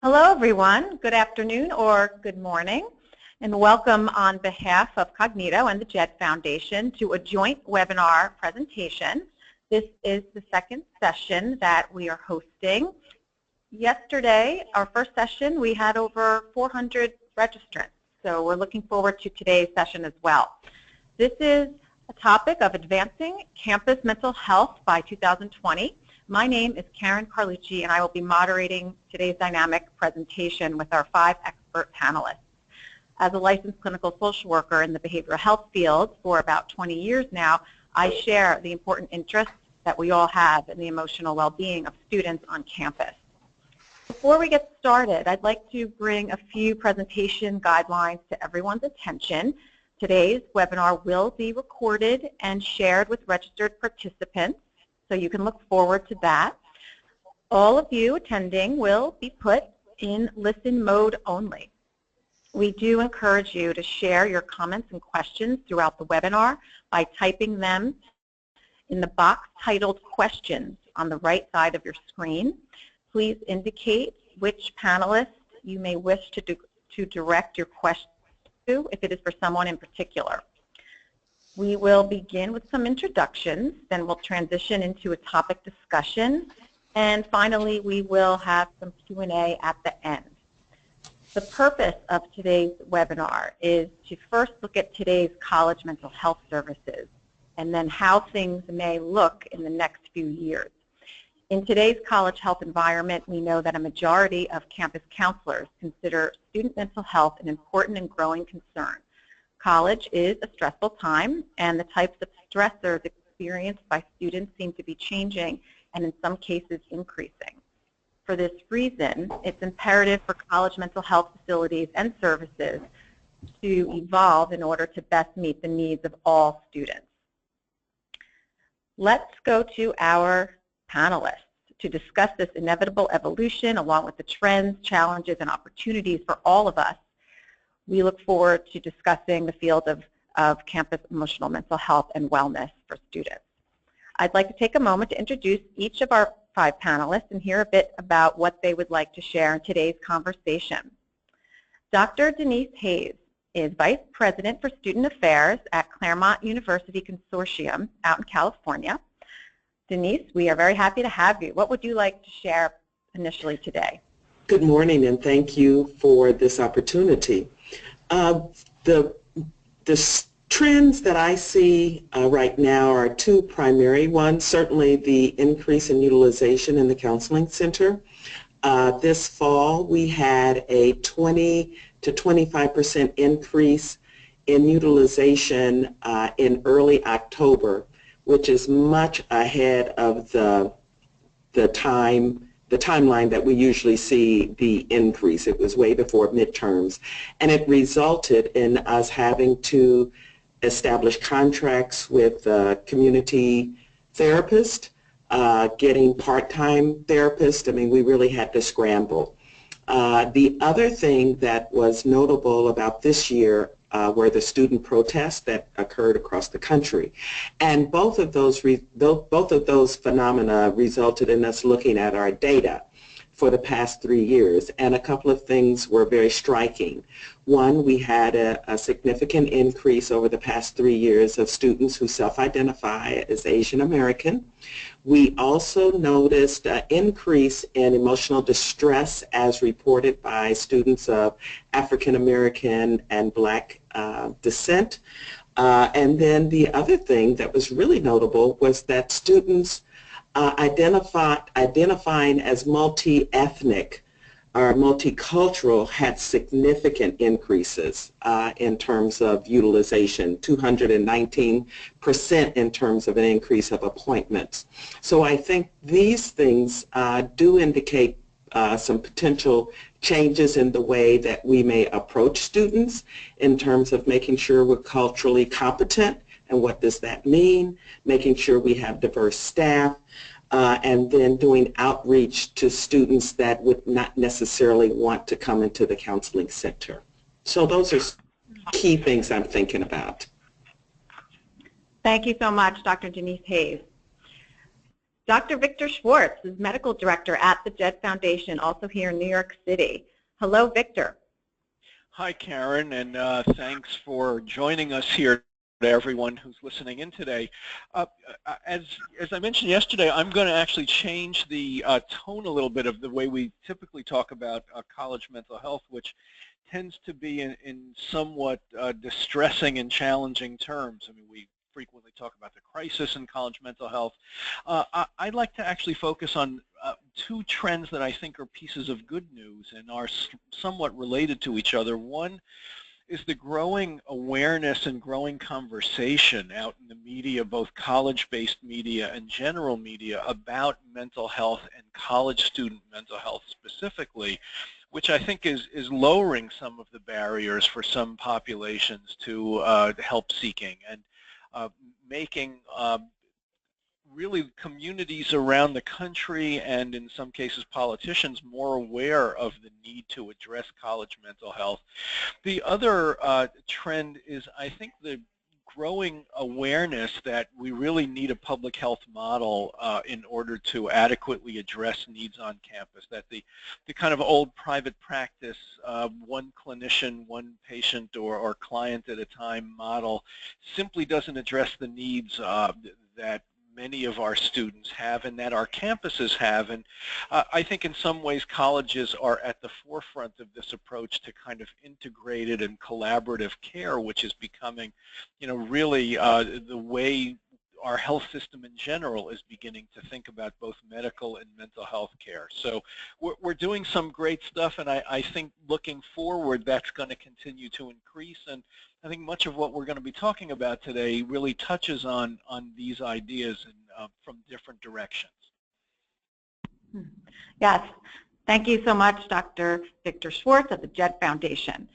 Hello, everyone. Good afternoon or good morning, and welcome on behalf of Kognito and the Jed Foundation to a joint webinar presentation. This is the second session that we are hosting. Yesterday, our first session, we had over 400 registrants, so we're looking forward to today's session as well. This is a topic of advancing campus mental health by 2020. My name is Karen Carlucci, and I will be moderating today's dynamic presentation with our 5 expert panelists. As a licensed clinical social worker in the behavioral health field for about 20 years now, I share the important interests that we all have in the emotional well-being of students on campus. Before we get started, I'd like to bring a few presentation guidelines to everyone's attention. Today's webinar will be recorded and shared with registered participants, so you can look forward to that. All of you attending will be put in listen mode only. We do encourage you to share your comments and questions throughout the webinar by typing them in the box titled Questions on the right side of your screen. Please indicate which panelist you may wish to direct your question to, if it is for someone in particular. We will begin with some introductions, then we'll transition into a topic discussion, and finally we will have some Q&A at the end. The purpose of today's webinar is to first look at today's college mental health services and then how things may look in the next few years. In today's college health environment, we know that a majority of campus counselors consider student mental health an important and growing concern. College is a stressful time, and the types of stressors experienced by students seem to be changing and in some cases increasing. For this reason, it's imperative for college mental health facilities and services to evolve in order to best meet the needs of all students. Let's go to our panelists to discuss this inevitable evolution along with the trends, challenges, and opportunities for all of us. We look forward to discussing the field of campus emotional mental health and wellness for students. I'd like to take a moment to introduce each of our 5 panelists and hear a bit about what they would like to share in today's conversation. Dr. Denise Hayes is Vice President for Student Affairs at Claremont University Consortium out in California. Denise, we are very happy to have you. What would you like to share initially today? Good morning, and thank you for this opportunity. The trends that I see right now are 2 primary ones. Certainly the increase in utilization in the counseling center. This fall we had a 20 to 25% increase in utilization in early October, which is much ahead of the timeline that we usually see the increase. It was way before midterms, and it resulted in us having to establish contracts with community therapists, getting part-time therapists. I mean, we really had to scramble. The other thing that was notable about this year were the student protests that occurred across the country, and both of those phenomena resulted in us looking at our data for the past 3 years, and a couple of things were very striking. One, we had a significant increase over the past 3 years of students who self-identify as Asian American. We also noticed an increase in emotional distress as reported by students of African American and Black descent. And then the other thing that was really notable was that students identifying as multi-ethnic or multicultural had significant increases in terms of utilization, 219% in terms of an increase of appointments. So I think these things do indicate some potential changes in the way that we may approach students in terms of making sure we're culturally competent, and what does that mean, making sure we have diverse staff, and then doing outreach to students that would not necessarily want to come into the counseling center. So those are key things I'm thinking about. Thank you so much, Dr. Denise Hayes. Dr. Victor Schwartz is Medical Director at the Jed Foundation, also here in New York City. Hello, Victor. Hi, Karen, and thanks for joining us here to everyone who's listening in today. As I mentioned yesterday, I'm going to actually change the tone a little bit of the way we typically talk about college mental health, which tends to be in somewhat distressing and challenging terms. I mean, we frequently talk about the crisis in college mental health. I'd like to actually focus on two trends that I think are pieces of good news and are somewhat related to each other. One is the growing awareness and growing conversation out in the media, both college-based media and general media, about mental health and college student mental health specifically, which I think is lowering some of the barriers for some populations to help seeking and making really communities around the country and in some cases politicians more aware of the need to address college mental health. The other trend is, I think, the growing awareness that we really need a public health model in order to adequately address needs on campus, that the kind of old private practice, one clinician, one patient or client at a time model simply doesn't address the needs that many of our students have and that our campuses have. And I think in some ways colleges are at the forefront of this approach to kind of integrated and collaborative care, which is becoming, really the way our health system in general is beginning to think about both medical and mental health care. So we're doing some great stuff, and I think looking forward that's going to continue to increase. And I think much of what we're going to be talking about today really touches on these ideas and, from different directions. Yes, thank you so much, Dr. Victor Schwartz of the Jed Foundation.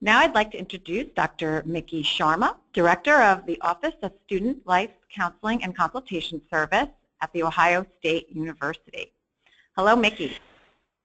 Now I'd like to introduce Dr. Mickey Sharma, Director of the Office of Student Life Counseling and Consultation Service at The Ohio State University. Hello, Mickey.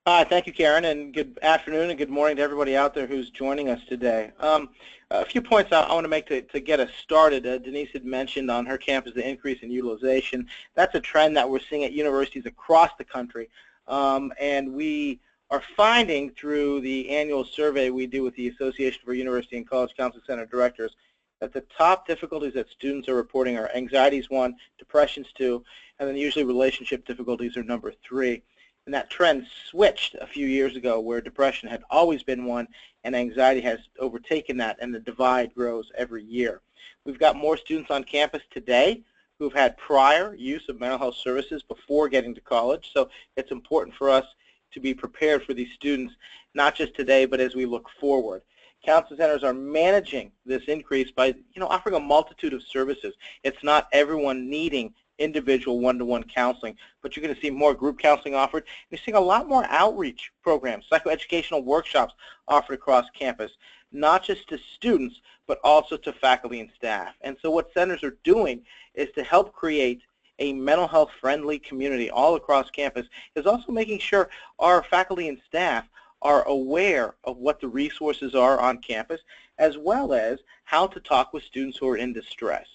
Hi, thank you, Karen, and good afternoon and good morning to everybody out there who's joining us today. A few points I want to make to get us started. Denise had mentioned on her campus the increase in utilization. That's a trend that we're seeing at universities across the country, and we are finding through the annual survey we do with the Association for University and College Counseling Center Directors that the top difficulties that students are reporting are anxieties 1, depressions 2, and then usually relationship difficulties are number 3. And that trend switched a few years ago where depression had always been one and anxiety has overtaken that, and the divide grows every year. We've got more students on campus today who've had prior use of mental health services before getting to college, so it's important for us to be prepared for these students, not just today but as we look forward. Counseling centers are managing this increase by offering a multitude of services. It's not everyone needing individual one-to-one counseling, but you're going to see more group counseling offered. You're seeing a lot more outreach programs, psychoeducational workshops offered across campus, not just to students, but also to faculty and staff. And so what centers are doing is to help create a mental health friendly community all across campus, is also making sure our faculty and staff are aware of what the resources are on campus, as well as how to talk with students who are in distress.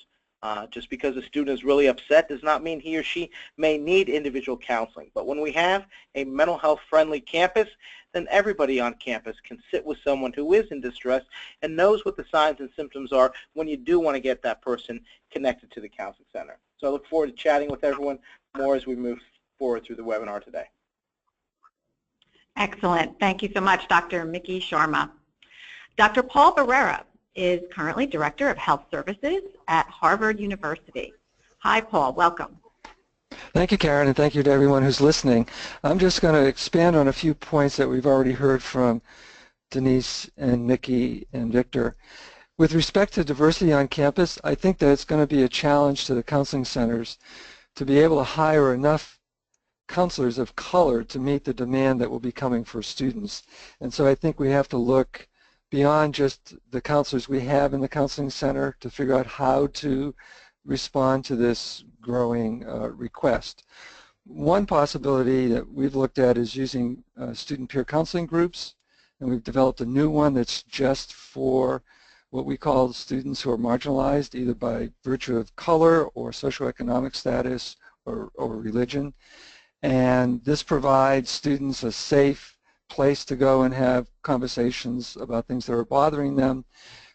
Just because a student is really upset does not mean he or she may need individual counseling. But when we have a mental health friendly campus, then everybody on campus can sit with someone who is in distress and knows what the signs and symptoms are when you do want to get that person connected to the counseling center. So I look forward to chatting with everyone more as we move forward through the webinar today. Excellent. Thank you so much, Dr. Mickey Sharma. Dr. Paul Barrera is currently Director of Health Services at Harvard University. Hi, Paul. Welcome. Thank you, Karen, and thank you to everyone who's listening. I'm just going to expand on a few points that we've already heard from Denise and Mickey and Victor. With respect to diversity on campus, I think that it's going to be a challenge to the counseling centers to be able to hire enough counselors of color to meet the demand that will be coming for students. And so I think we have to look beyond just the counselors we have in the counseling center to figure out how to respond to this growing request. One possibility that we've looked at is using student peer counseling groups, and we've developed a new one that's just for what we call students who are marginalized either by virtue of color or socioeconomic status or religion. And this provides students a safe place to go and have conversations about things that are bothering them.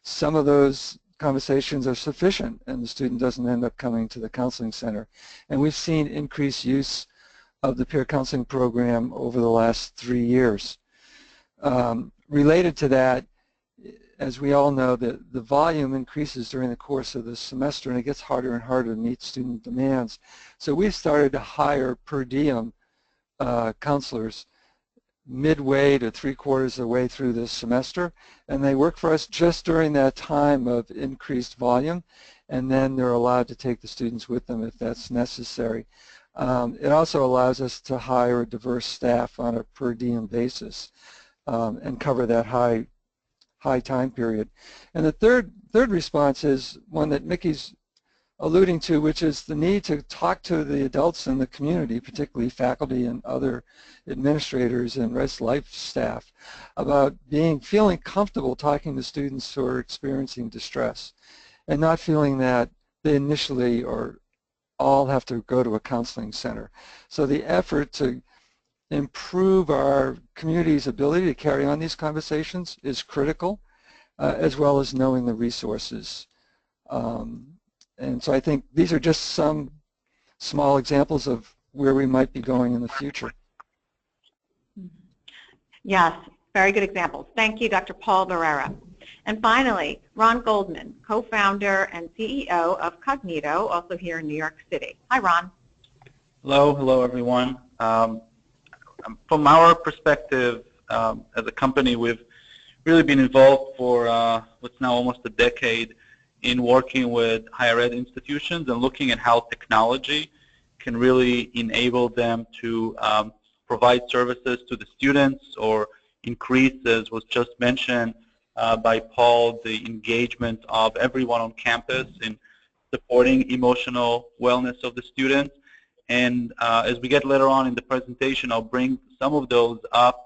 Some of those conversations are sufficient and the student doesn't end up coming to the counseling center. And we've seen increased use of the peer counseling program over the last 3 years. Related to that, as we all know, the volume increases during the course of the semester and it gets harder and harder to meet student demands. So we've started to hire per diem counselors midway to 3/4 of the way through this semester, and they work for us just during that time of increased volume, and then they're allowed to take the students with them if that's necessary. It also allows us to hire a diverse staff on a per diem basis and cover that high time period. And the third response is one that Mickey's alluding to, which is the need to talk to the adults in the community, particularly faculty and other administrators and Res Life staff, about feeling comfortable talking to students who are experiencing distress and not feeling that they initially or all have to go to a counseling center. So the effort to improve our community's ability to carry on these conversations is critical, as well as knowing the resources. And so I think these are just some small examples of where we might be going in the future. Yes, very good examples. Thank you, Dr. Paul Barrera. And finally, Ron Goldman, co-founder and CEO of Kognito, also here in New York City. Hi, Ron. Hello everyone. From our perspective, as a company, we've really been involved for what's now almost a decade in working with higher ed institutions and looking at how technology can really enable them to provide services to the students or increase, as was just mentioned by Paul, the engagement of everyone on campus in supporting emotional wellness of the students. And as we get later on in the presentation, I'll bring some of those up.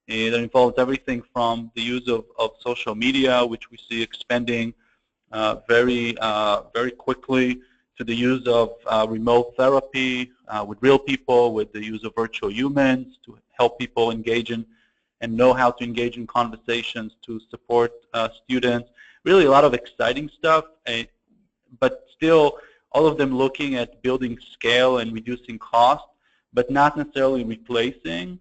That involves everything from the use of social media, which we see expanding very quickly, to the use of remote therapy with real people, with the use of virtual humans to help people engage in and know how to engage in conversations to support students. Really a lot of exciting stuff, but still all of them looking at building scale and reducing cost, but not necessarily replacing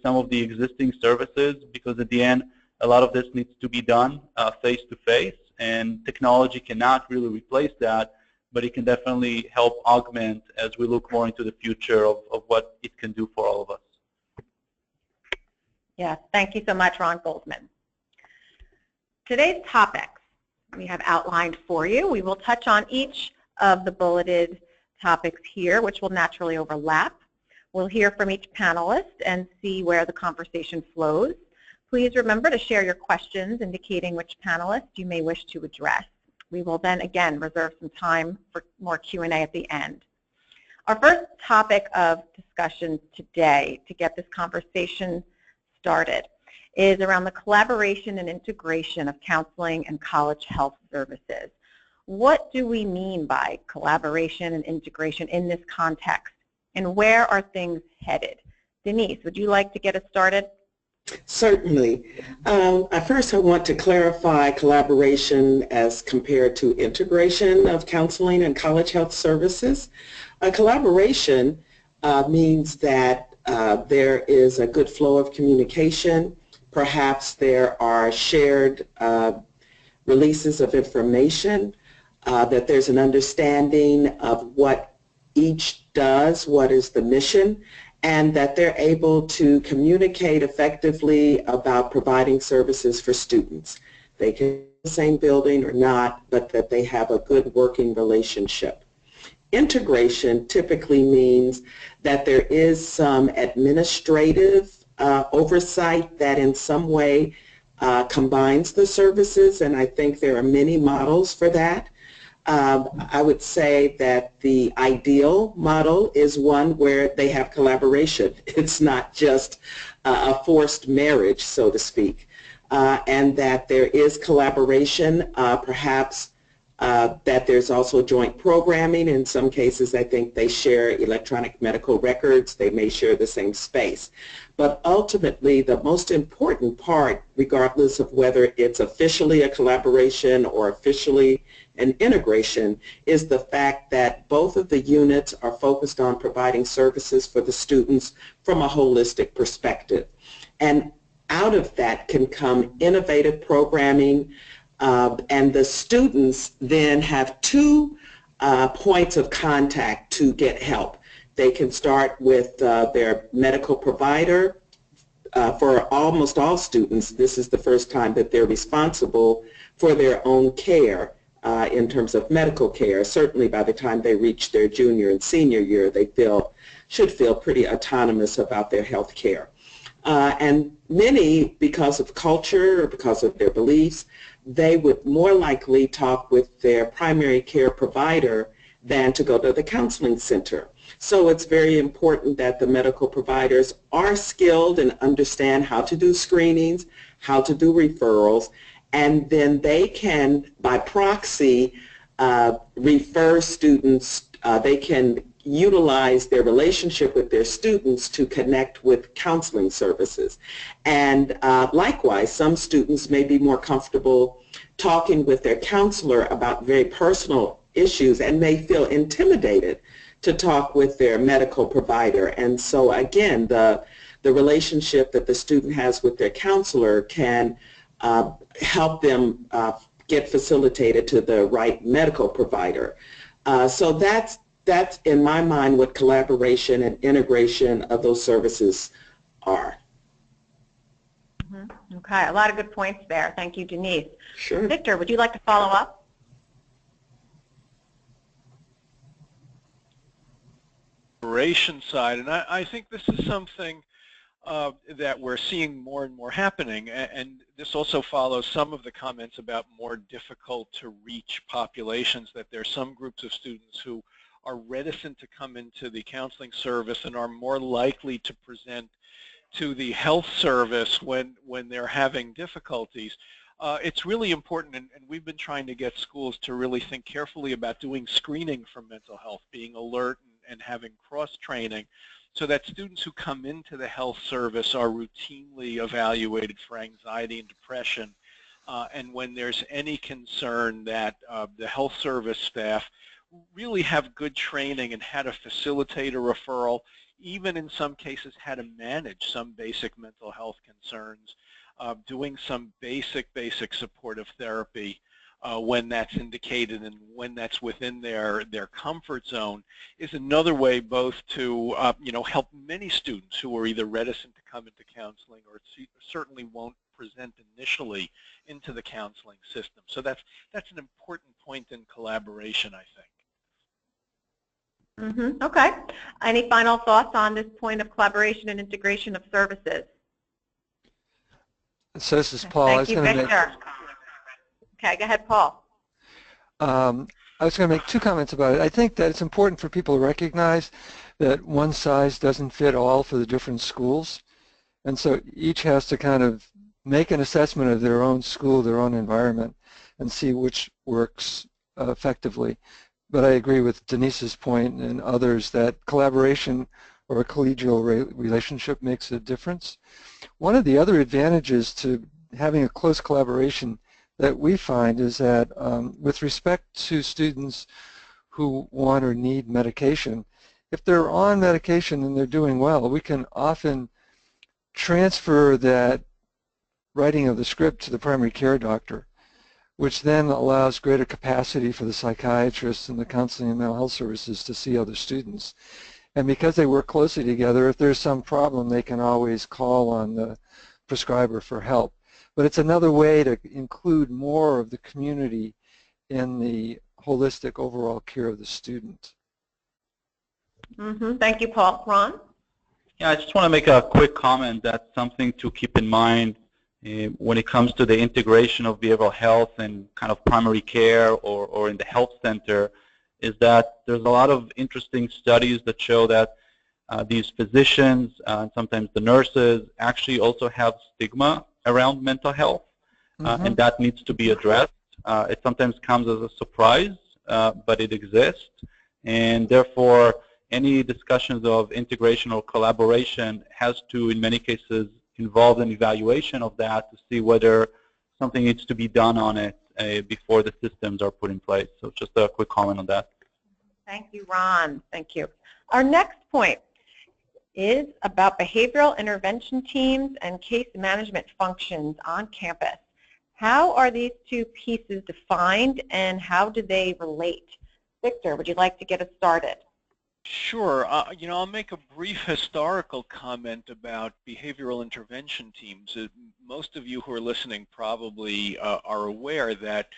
some of the existing services, because at the end a lot of this needs to be done face-to-face, and technology cannot really replace that, but it can definitely help augment as we look more into the future of what it can do for all of us. Yes, thank you so much, Ron Goldman. Today's topics we have outlined for you. We will touch on each of the bulleted topics here, which will naturally overlap. We'll hear from each panelist and see where the conversation flows. Please remember to share your questions indicating which panelist you may wish to address. We will then again reserve some time for more Q&A at the end. Our first topic of discussion today, to get this conversation started, is around the collaboration and integration of counseling and college health services. What do we mean by collaboration and integration in this context, and where are things headed? Denise, would you like to get us started? Certainly. First, I want to clarify collaboration as compared to integration of counseling and college health services. Collaboration means that there is a good flow of communication. Perhaps there are shared releases of information, that there's an understanding of what each does, what is the mission, and that they're able to communicate effectively about providing services for students. They can be in the same building or not, but that they have a good working relationship. Integration typically means that there is some administrative oversight that in some way combines the services, and I think there are many models for that. I would say that the ideal model is one where they have collaboration. It's not just a forced marriage, so to speak, and that there is collaboration, perhaps that there's also joint programming. In some cases, I think they share electronic medical records. They may share the same space. But ultimately, the most important part, regardless of whether it's officially a collaboration or officially an integration, is the fact that both of the units are focused on providing services for the students from a holistic perspective. And out of that can come innovative programming, and the students then have two points of contact to get help. They can start with their medical provider. For almost all students, this is the first time that they're responsible for their own care in terms of medical care. Certainly by the time they reach their junior and senior year, they should feel pretty autonomous about their health care. And many, because of culture or because of their beliefs, they would more likely talk with their primary care provider than to go to the counseling center. So it's very important that the medical providers are skilled and understand how to do screenings, how to do referrals, and then they can, by proxy, refer students. They can utilize their relationship with their students to connect with counseling services. And likewise, some students may be more comfortable talking with their counselor about very personal issues and may feel intimidated to talk with their medical provider. And so again, the relationship that the student has with their counselor can help them get facilitated to the right medical provider. So that's in my mind what collaboration and integration of those services are. Mm-hmm. Okay, a lot of good points there. Thank you, Denise. Sure. Victor, would you like to follow up? Side, and I think this is something that we're seeing more and more happening, and this also follows some of the comments about more difficult to reach populations, that there are some groups of students who are reticent to come into the counseling service and are more likely to present to the health service when they're having difficulties. It's really important, and we've been trying to get schools to really think carefully about doing screening for mental health, being alert and having cross-training, so that students who come into the health service are routinely evaluated for anxiety and depression. And when there's any concern, that the health service staff really have good training in how to facilitate a referral, even in some cases how to manage some basic mental health concerns, doing some basic supportive therapy when that's indicated and when that's within their comfort zone, is another way both to help many students who are either reticent to come into counseling or certainly won't present initially into the counseling system. So that's an important point in collaboration, I think. Mm-hmm. Okay. Any final thoughts on this point of collaboration and integration of services? So this is Paul. Thank you, Victor. Okay, go ahead, Paul. I was going to make two comments about it. I think that it's important for people to recognize that one size doesn't fit all for the different schools. And so each has to kind of make an assessment of their own school, their own environment, and see which works effectively. But I agree with Denise's point and others that collaboration or a collegial relationship makes a difference. One of the other advantages to having a close collaboration that we find is that with respect to students who want or need medication, if they're on medication and they're doing well, we can often transfer that writing of the script to the primary care doctor, which then allows greater capacity for the psychiatrists and the counseling and mental health services to see other students. And because they work closely together, if there's some problem, they can always call on the prescriber for help. But it's another way to include more of the community in the holistic overall care of the student. Mm-hmm. Thank you, Paul. Ron? Yeah, I just want to make a quick comment. That's something to keep in mind when it comes to the integration of behavioral health and kind of primary care or in the health center, is that there's a lot of interesting studies that show that these physicians and sometimes the nurses actually also have stigma around mental health, and that needs to be addressed. It sometimes comes as a surprise, but it exists, and therefore any discussions of integration or collaboration has to, in many cases, involve an evaluation of that to see whether something needs to be done on it before the systems are put in place. So just a quick comment on that. Thank you, Ron. Thank you. Our next point is about behavioral intervention teams and case management functions on campus. How are these two pieces defined and how do they relate? Victor, would you like to get us started? Sure. I'll make a brief historical comment about behavioral intervention teams. Most of you who are listening probably are aware that,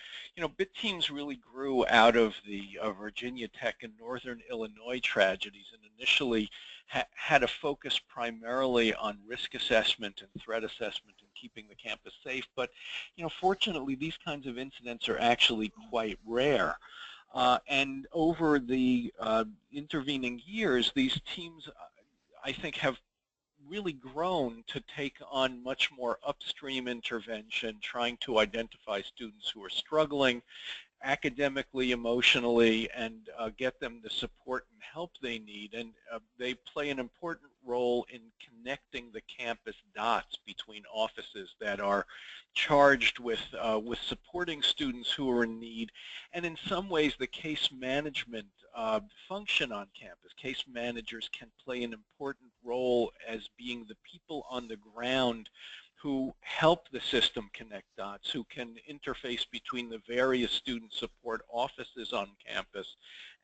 BIT teams really grew out of the Virginia Tech and Northern Illinois tragedies, and initially had a focus primarily on risk assessment and threat assessment and keeping the campus safe. But, fortunately, these kinds of incidents are actually quite rare. And over the intervening years, these teams, I think, have really grown to take on much more upstream intervention, trying to identify students who are struggling academically, emotionally, and get them the support and help they need. And they play an important role in connecting the campus dots between offices that are charged with supporting students who are in need, and in some ways the case management function on campus. Case managers can play an important role as being the people on the ground who help the system connect dots, who can interface between the various student support offices on campus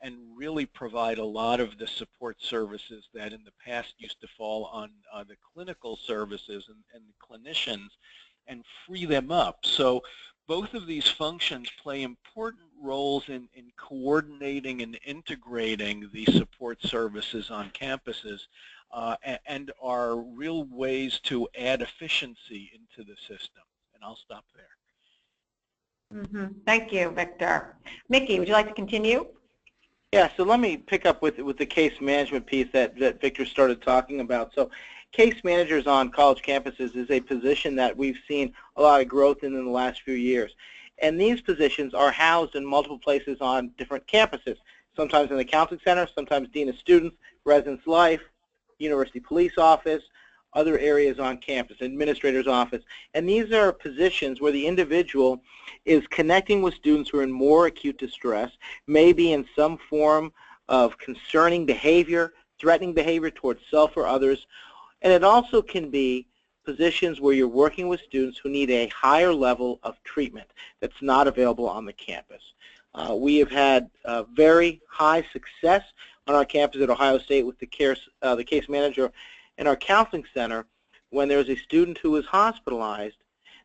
and really provide a lot of the support services that in the past used to fall on the clinical services and the clinicians, and free them up. So both of these functions play important roles in coordinating and integrating the support services on campuses and are real ways to add efficiency into the system. And I'll stop there. Thank you, Victor. Mickey, would you like to continue? Yeah, so let me pick up with the case management piece that Victor started talking about. So case managers on college campuses is a position that we've seen a lot of growth in the last few years. And these positions are housed in multiple places on different campuses, sometimes in the counseling center, sometimes dean of students, residence life, university police office, other areas on campus, administrator's office. And these are positions where the individual is connecting with students who are in more acute distress, maybe in some form of concerning behavior, threatening behavior towards self or others. And it also can be positions where you're working with students who need a higher level of treatment that's not available on the campus. We have had very high success on our campus at Ohio State with the case manager in our counseling center. When there's a student who is hospitalized,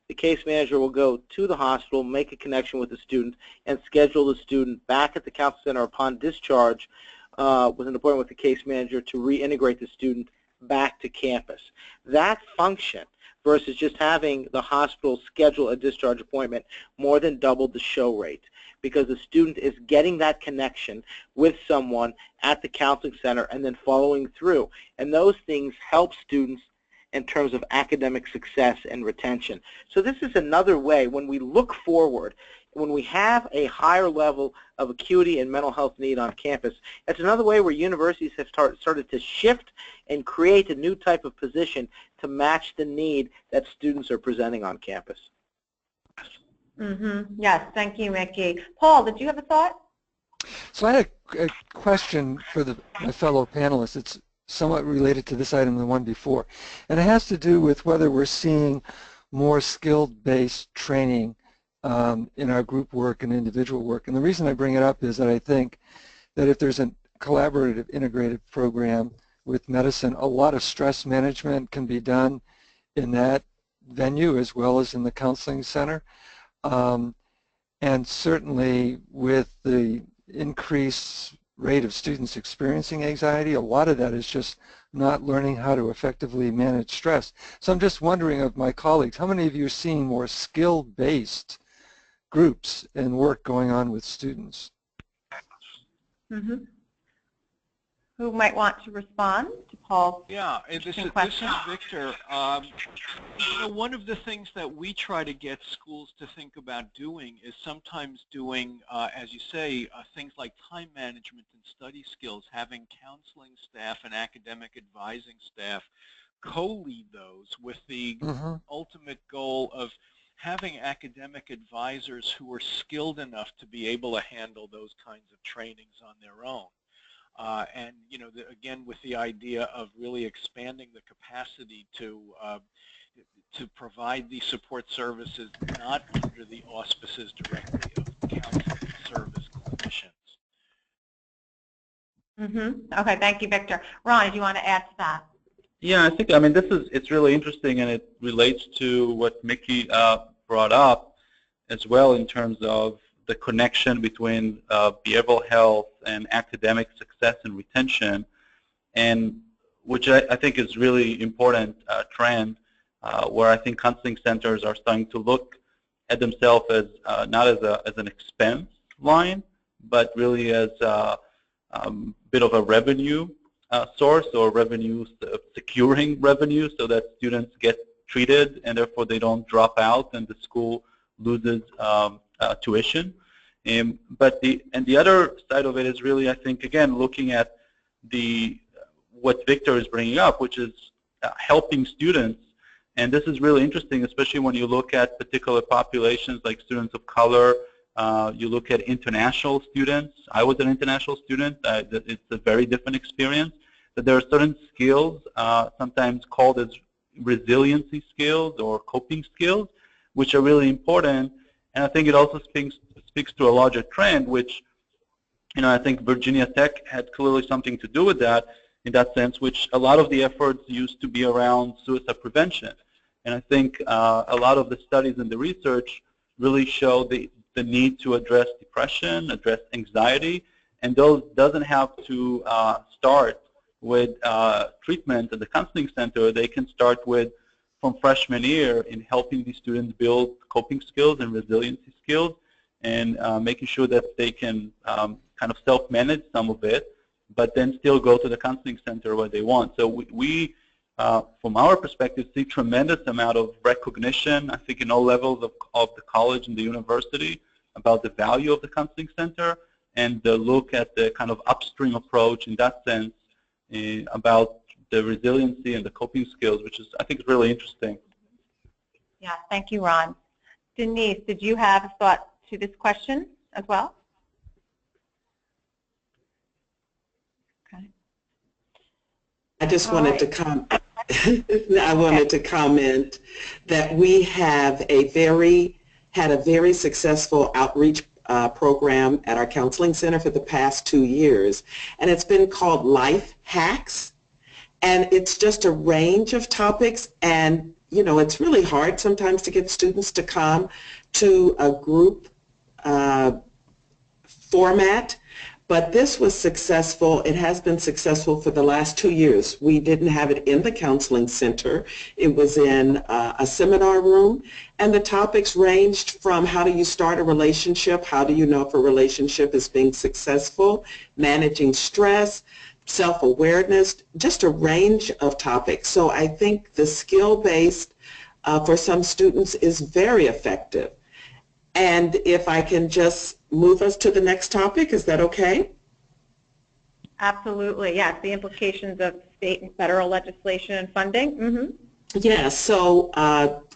the case manager will go to the hospital, make a connection with the student, and schedule the student back at the counseling center upon discharge with an appointment with the case manager to reintegrate the student back to campus. That function versus just having the hospital schedule a discharge appointment more than doubled the show rate, because the student is getting that connection with someone at the counseling center and then following through. And those things help students in terms of academic success and retention. So this is another way, when we look forward, when we have a higher level of acuity and mental health need on campus, it's another way where universities have started to shift and create a new type of position to match the need that students are presenting on campus. Yes, thank you, Mickey. Paul, did you have a thought? So I had a question for my fellow panelists. It's somewhat related to this item than the one before, and it has to do with whether we're seeing more skill-based training in our group work and individual work. And the reason I bring it up is that I think that if there's a collaborative integrated program with medicine, a lot of stress management can be done in that venue as well as in the counseling center. And certainly with the increased rate of students experiencing anxiety, a lot of that is just not learning how to effectively manage stress. So I'm just wondering of my colleagues, how many of you are seeing more skill-based groups and work going on with students? who might want to respond to Paul's Yeah, and this is question? Victor. One of the things that we try to get schools to think about doing is sometimes doing, as you say, things like time management and study skills, having counseling staff and academic advising staff co-lead those with the ultimate goal of having academic advisors who are skilled enough to be able to handle those kinds of trainings on their own. And again, with the idea of really expanding the capacity to provide these support services not under the auspices directly of counseling service clinicians. Okay, thank you, Victor. Ron, do you want to add to that? Yeah, I mean, it's really interesting, and it relates to what Mickey brought up as well in terms of the connection between behavioral health and academic success and retention, and which I think is really important trend, where I think counseling centers are starting to look at themselves as not as an expense line, but really as a bit of a revenue source, or securing revenue, so that students get treated and therefore they don't drop out and the school loses tuition. But the other side of it is really, I think, again, looking at what Victor is bringing up, which is helping students. And this is really interesting, especially when you look at particular populations like students of color. You look at international students. I was an international student. It's a very different experience. That there are certain skills, sometimes called as resiliency skills or coping skills, which are really important. And I think it also speaks to a larger trend, which, I think Virginia Tech had clearly something to do with that, in that sense, which a lot of the efforts used to be around suicide prevention. And I think a lot of the studies and the research really show the need to address depression, address anxiety, and those doesn't have to start with treatment at the counseling center. They can start with from freshman year in helping these students build coping skills and resiliency skills, and making sure that they can kind of self-manage some of it, but then still go to the counseling center where they want. So we from our perspective, see tremendous amount of recognition, I think, in all levels of the college and the university about the value of the counseling center, and the look at the kind of upstream approach in that sense about the resiliency and the coping skills, which is, I think, is really interesting. Yeah, thank you, Ron. Denise, did you have a thought to this question as well? Okay. I just wanted to comment that we have had a very successful outreach program at our counseling center for the past 2 years, and it's been called Life Hacks, and it's just a range of topics, and it's really hard sometimes to get students to come to a group format. But this was successful. It has been successful for the last 2 years. We didn't have it in the counseling center. It was in a seminar room, and the topics ranged from how do you start a relationship, how do you know if a relationship is being successful, managing stress, self-awareness, just a range of topics. So I think the skill-based for some students is very effective. And if I can just move us to the next topic, is that okay? Absolutely, yes. The implications of state and federal legislation and funding. Mm-hmm. Yeah, so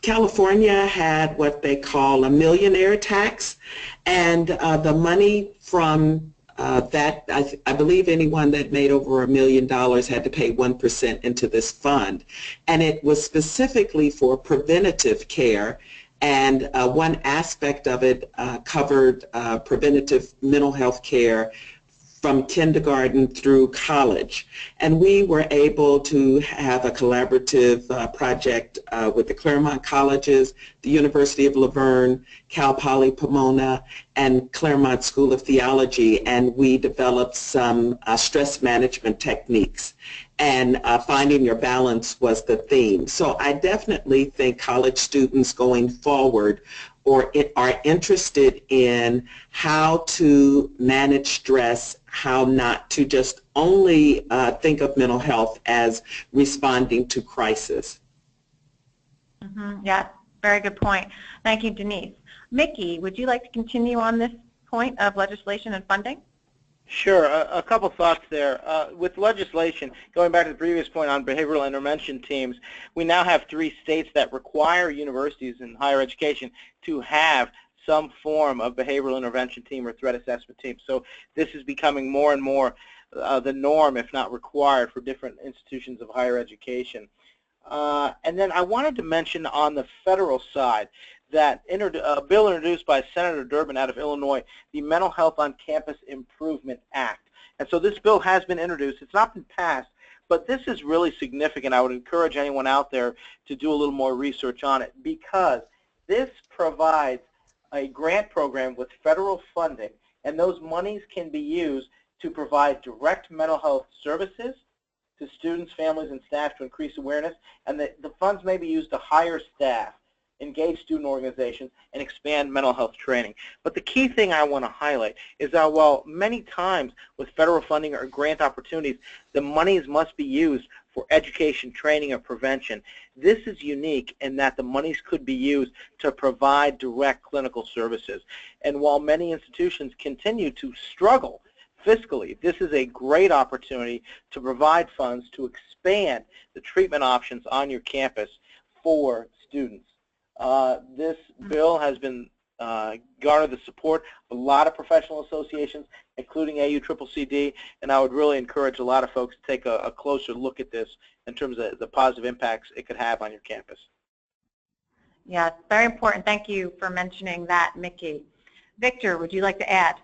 California had what they call a millionaire tax, and the money from that, I believe anyone that made over $1 million had to pay 1% into this fund. And it was specifically for preventative care. And one aspect of it covered preventative mental health care from kindergarten through college. And we were able to have a collaborative project with the Claremont colleges, the University of Laverne, Cal Poly Pomona, and Claremont School of Theology, and we developed some stress management techniques. And finding your balance was the theme. So I definitely think college students going forward, or are interested in how to manage stress, how not to just only think of mental health as responding to crisis. Yeah, very good point. Thank you, Denise. Mickey, would you like to continue on this point of legislation and funding? Sure. A couple thoughts there. With legislation, going back to the previous point on behavioral intervention teams, we now have 3 states that require universities in higher education to have some form of behavioral intervention team or threat assessment team. So this is becoming more and more the norm, if not required, for different institutions of higher education. And then I wanted to mention on the federal side that a bill introduced by Senator Durbin out of Illinois, the Mental Health on Campus Improvement Act. And so this bill has been introduced. It's not been passed, but this is really significant. I would encourage anyone out there to do a little more research on it, because this provides a grant program with federal funding, and those monies can be used to provide direct mental health services to students, families, and staff to increase awareness, and the funds may be used to hire staff, engage student organizations, and expand mental health training. But the key thing I want to highlight is that while many times with federal funding or grant opportunities, the monies must be used for education, training, or prevention, this is unique in that the monies could be used to provide direct clinical services. And while many institutions continue to struggle fiscally, this is a great opportunity to provide funds to expand the treatment options on your campus for students. This bill has been garnered the support of a lot of professional associations, including AUCCCD, and I would really encourage a lot of folks to take a closer look at this in terms of the positive impacts it could have on your campus. Yes, very important. Thank you for mentioning that, Mickey. Victor, would you like to add?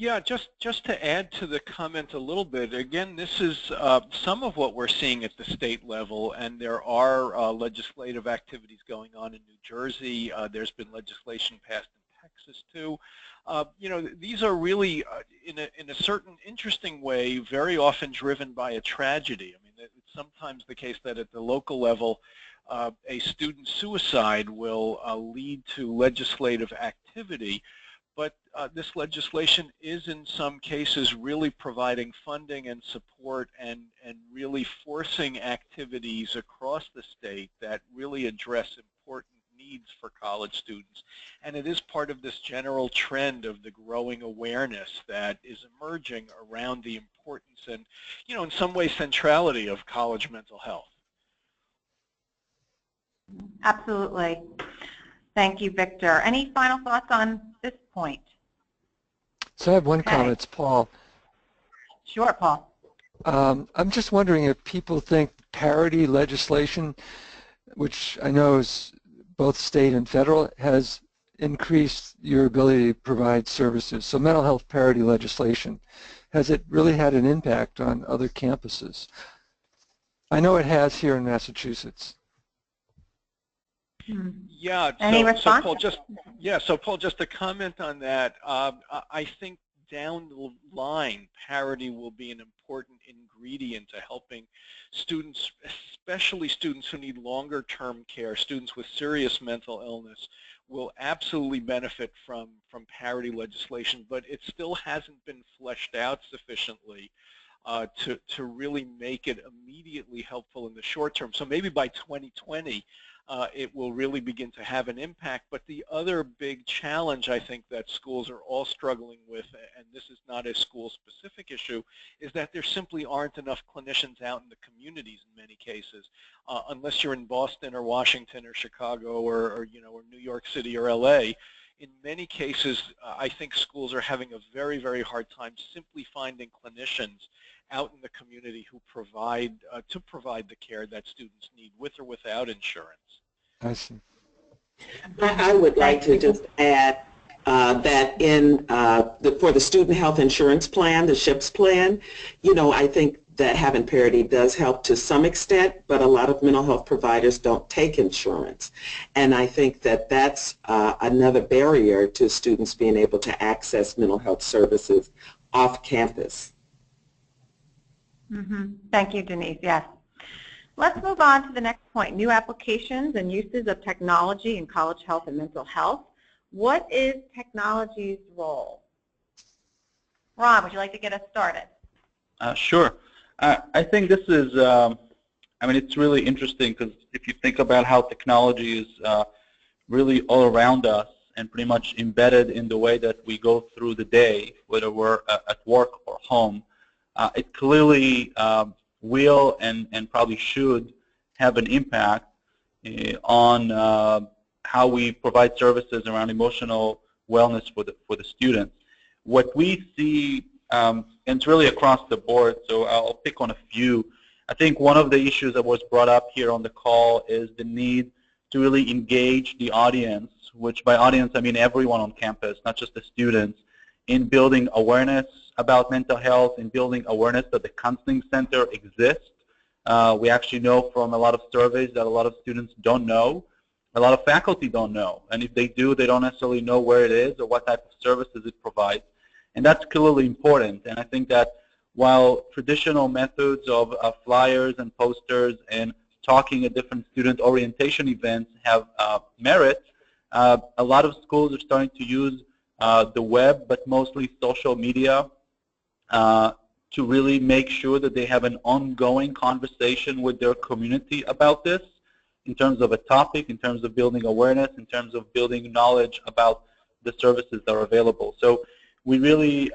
Yeah, just to add to the comment a little bit, again, this is some of what we're seeing at the state level, and there are legislative activities going on in New Jersey. There's been legislation passed in Texas, too. You know, these are really, in a certain interesting way, very often driven by a tragedy. I mean, it's sometimes the case that at the local level, a student suicide will lead to legislative activity. But this legislation is in some cases really providing funding and support and really forcing activities across the state that really address important needs for college students. And it is part of this general trend of the growing awareness that is emerging around the importance and, you know, in some ways centrality of college mental health. Absolutely. Thank you, Victor. Any final thoughts on this point? So I have one comment, it's Paul. Sure, Paul. I'm just wondering if people think parity legislation, which I know is both state and federal, has increased your ability to provide services. So mental health parity legislation, has it really had an impact on other campuses? I know it has here in Massachusetts. Yeah. Any response? So Paul, just to comment on that, I think down the line, parity will be an important ingredient to helping students, especially students who need longer-term care, students with serious mental illness, will absolutely benefit from parity legislation, but it still hasn't been fleshed out sufficiently to really make it immediately helpful in the short term. So maybe by 2020, it will really begin to have an impact. But the other big challenge I think that schools are all struggling with, and this is not a school-specific issue, is that there simply aren't enough clinicians out in the communities in many cases. Unless you're in Boston or Washington or Chicago or New York City or LA, in many cases, I think schools are having a very, very hard time simply finding clinicians out in the community who provide the care that students need with or without insurance. I see. I would like to just add that for the student health insurance plan, the SHIPS plan, I think that having parity does help to some extent, but a lot of mental health providers don't take insurance. And I think that that's another barrier to students being able to access mental health services off campus. Thank you, Denise. Yes. Let's move on to the next point, new applications and uses of technology in college health and mental health. What is technology's role? Ron, would you like to get us started? Sure. I think this is, I mean, it's really interesting because if you think about how technology is really all around us and pretty much embedded in the way that we go through the day, whether we're at work or home, it clearly will and probably should have an impact on how we provide services around emotional wellness for the students. What we see, and it's really across the board, so I'll pick on a few. I think one of the issues that was brought up here on the call is the need to really engage the audience, which by audience I mean everyone on campus, not just the students, in building awareness about mental health, in building awareness that the counseling center exists. We actually know from a lot of surveys that a lot of students don't know, a lot of faculty don't know, and if they do, they don't necessarily know where it is or what type of services it provides. And that's clearly important, and I think that while traditional methods of flyers and posters and talking at different student orientation events have merit, a lot of schools are starting to use the web, but mostly social media, to really make sure that they have an ongoing conversation with their community about this in terms of a topic, in terms of building awareness, in terms of building knowledge about the services that are available. So we really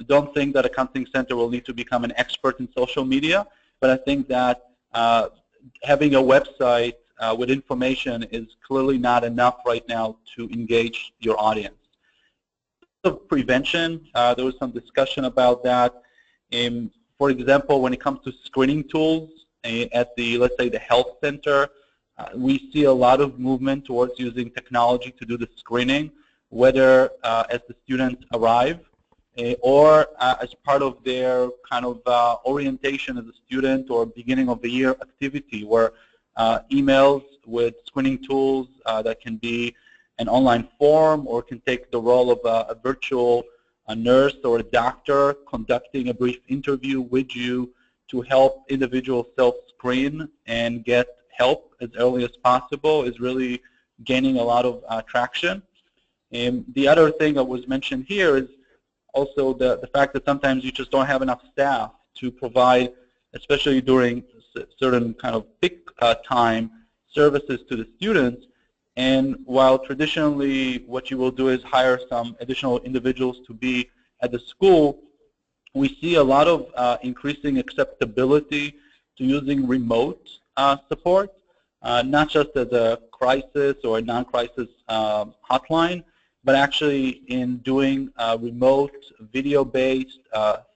don't think that a counseling center will need to become an expert in social media, but I think that having a website with information is clearly not enough right now to engage your audience. Of prevention, there was some discussion about that. For example, when it comes to screening tools at the, let's say, the health center, we see a lot of movement towards using technology to do the screening, whether as the students arrive or as part of their kind of orientation as a student or beginning of the year activity, where emails with screening tools that can be an online form or can take the role of a virtual nurse or a doctor conducting a brief interview with you to help individuals self-screen and get help as early as possible is really gaining a lot of traction. The other thing that was mentioned here is also the fact that sometimes you just don't have enough staff to provide, especially during certain kind of peak time, services to the students. And while traditionally what you will do is hire some additional individuals to be at the school, we see a lot of increasing acceptability to using remote support, not just as a crisis or a non-crisis hotline, but actually in doing remote video-based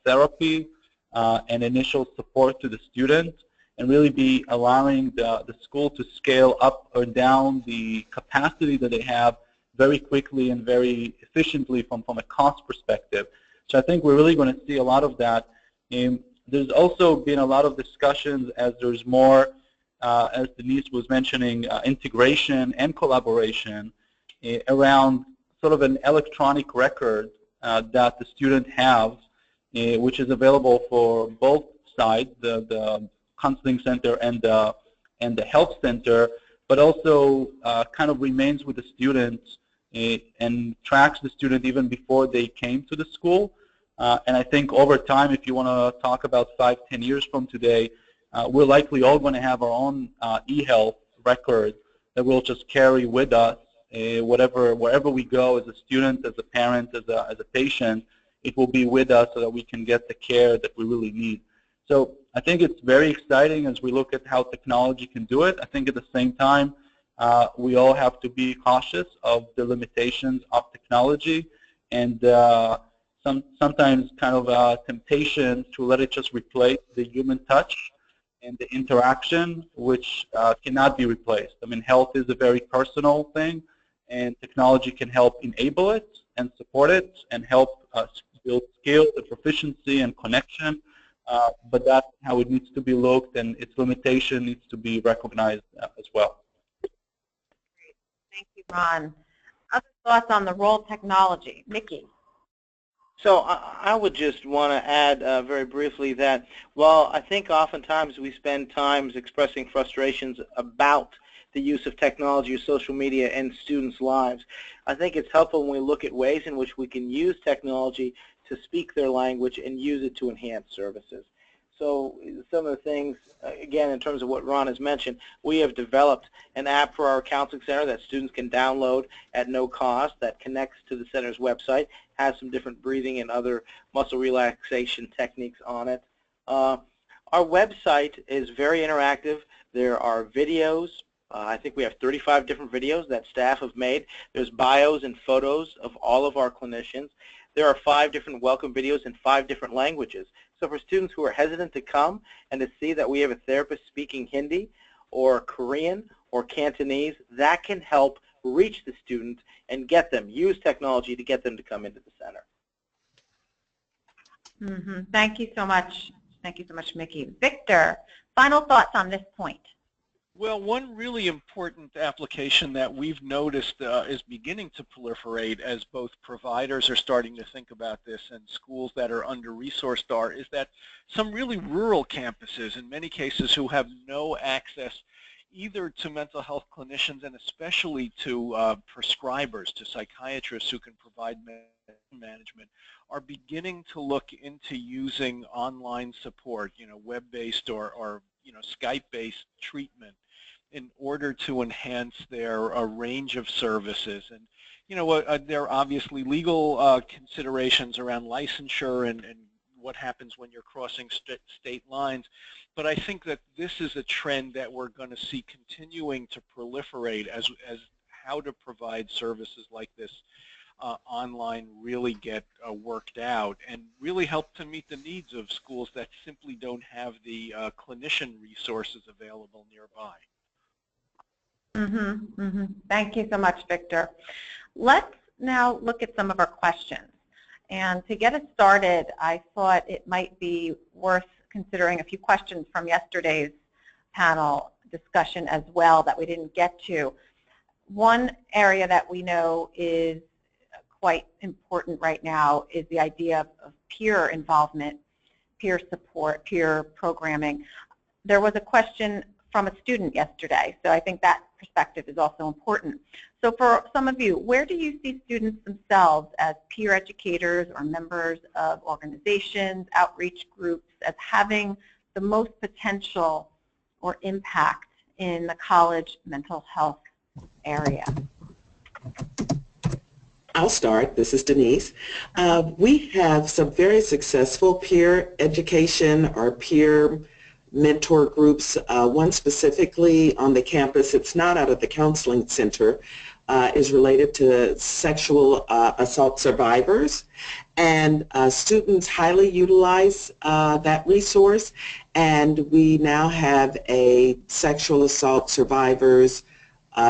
therapy and initial support to the student, and really be allowing the school to scale up or down the capacity that they have very quickly and very efficiently from a cost perspective. So I think we're really going to see a lot of that. There's also been a lot of discussions as there's more, as Denise was mentioning, integration and collaboration around sort of an electronic record that the student have, which is available for both sides, the counseling center and the health center, but also kind of remains with the student and tracks the student even before they came to the school. And I think over time, if you want to talk about 5-10 years from today, we're likely all going to have our own e-health record that we'll just carry with us wherever we go as a student, as a parent, as a patient. It will be with us so that we can get the care that we really need. So I think it's very exciting as we look at how technology can do it. I think at the same time, we all have to be cautious of the limitations of technology and sometimes kind of temptation to let it just replace the human touch and the interaction, which cannot be replaced. I mean, health is a very personal thing, and technology can help enable it and support it and help build skills and proficiency and connection. But that's how it needs to be looked, and its limitation needs to be recognized as well. Great. Thank you, Ron. Other thoughts on the role of technology? Nikki? So I would just want to add very briefly that while I think oftentimes we spend times expressing frustrations about the use of technology or social media in students' lives, I think it's helpful when we look at ways in which we can use technology to speak their language and use it to enhance services. So some of the things, again, in terms of what Ron has mentioned, we have developed an app for our counseling center that students can download at no cost that connects to the center's website, has some different breathing and other muscle relaxation techniques on it. Our website is very interactive. There are videos. I think we have 35 different videos that staff have made. There's bios and photos of all of our clinicians. There are 5 different welcome videos in 5 different languages. So for students who are hesitant to come and to see that we have a therapist speaking Hindi or Korean or Cantonese, that can help reach the student and get them, use technology to get them to come into the center. Thank you so much. Thank you so much, Mickey. Victor, final thoughts on this point? Well, one really important application that we've noticed is beginning to proliferate as both providers are starting to think about this and schools that are under-resourced are, is that some really rural campuses, in many cases, who have no access either to mental health clinicians and especially to prescribers, to psychiatrists who can provide management, are beginning to look into using online support, web-based or Skype-based treatment in order to enhance their range of services. And there are obviously legal considerations around licensure and what happens when you're crossing state lines. But I think that this is a trend that we're going to see continuing to proliferate as how to provide services like this online really get worked out and really help to meet the needs of schools that simply don't have the clinician resources available nearby. Thank you so much, Victor. Let's now look at some of our questions. And to get us started, I thought it might be worth considering a few questions from yesterday's panel discussion as well that we didn't get to. One area that we know is quite important right now is the idea of peer involvement, peer support, peer programming. There was a question from a student yesterday, so I think that perspective is also important. So for some of you, where do you see students themselves as peer educators or members of organizations, outreach groups, as having the most potential or impact in the college mental health area? I'll start. This is Denise. We have some very successful peer education or peer mentor groups. One specifically on the campus, it's not out of the counseling center, is related to sexual assault survivors. And students highly utilize that resource. And we now have a sexual assault survivors